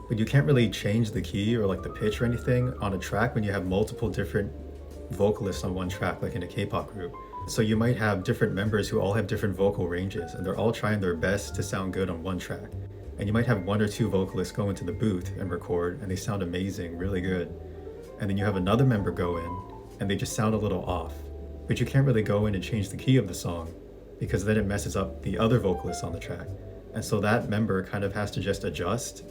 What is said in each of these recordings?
but you can't really change the key or like the pitch or anything on a track when you have multiple different vocalists on one track, like in a K-pop group. So you might have different members who all have different vocal ranges, and they're all trying their best to sound good on one track. And you might have one or two vocalists go into the booth and record, and they sound amazing, really good. And then you have another member go in, and they just sound a little off. But you can't really go in and change the key of the song, because then it messes up the other vocalists on the track. And so that member kind of has to just adjust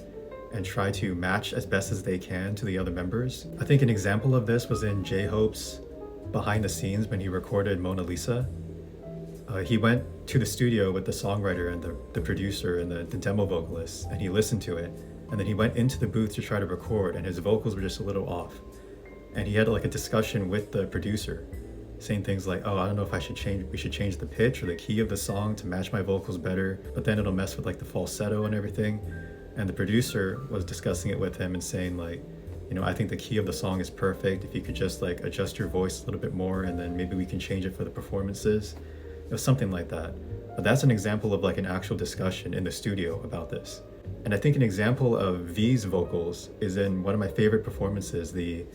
and try to match as best as they can to the other members. I think an example of this was in J-Hope's behind the scenes when he recorded Mona Lisa. He went to the studio with the songwriter and the producer and the demo vocalist, and he listened to it. And then he went into the booth to try to record, and his vocals were just a little off. And he had like a discussion with the producer, saying things like, oh, I don't know if we should change the pitch or the key of the song to match my vocals better, but then it'll mess with like the falsetto and everything. And the producer was discussing it with him and saying like, I think the key of the song is perfect. If you could just like adjust your voice a little bit more, and then maybe we can change it for the performances. It was something like that. But that's an example of like an actual discussion in the studio about this. And I think an example of V's vocals is in one of my favorite performances, the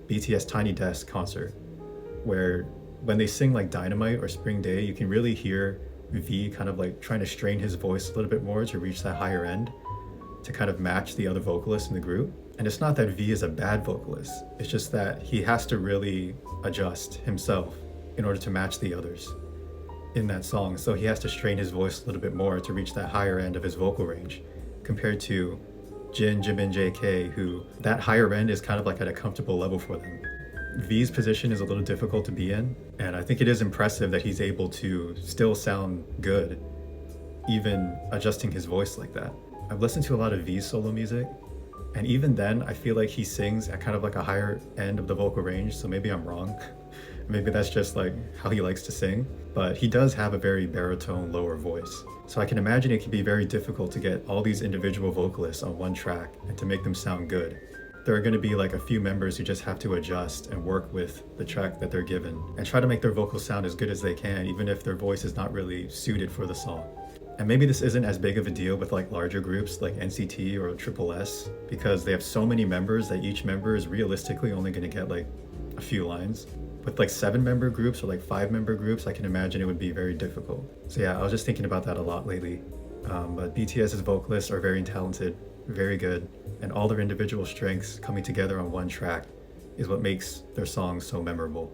BTS Tiny Desk concert, where when they sing like Dynamite or Spring Day, you can really hear V kind of like trying to strain his voice a little bit more to reach that higher end, to kind of match the other vocalists in the group. And it's not that V is a bad vocalist, it's just that he has to really adjust himself in order to match the others in that song. So he has to strain his voice a little bit more to reach that higher end of his vocal range, compared to Jimin, JK, who that higher end is kind of like at a comfortable level for them. V's position is a little difficult to be in, and I think it is impressive that he's able to still sound good, even adjusting his voice like that. I've listened to a lot of V's solo music, and even then I feel like he sings at kind of like a higher end of the vocal range, so maybe I'm wrong. Maybe that's just like how he likes to sing, but he does have a very baritone, lower voice. So I can imagine it can be very difficult to get all these individual vocalists on one track and to make them sound good. There are going to be like a few members who just have to adjust and work with the track that they're given and try to make their vocals sound as good as they can, even if their voice is not really suited for the song. And maybe this isn't as big of a deal with like larger groups like NCT or S, because they have so many members that each member is realistically only going to get like a few lines. With like 7-member groups or like 5-member groups, I can imagine it would be very difficult. So yeah, I was just thinking about that a lot lately. But BTS's vocalists are very talented, very good, and all their individual strengths coming together on one track is what makes their songs so memorable.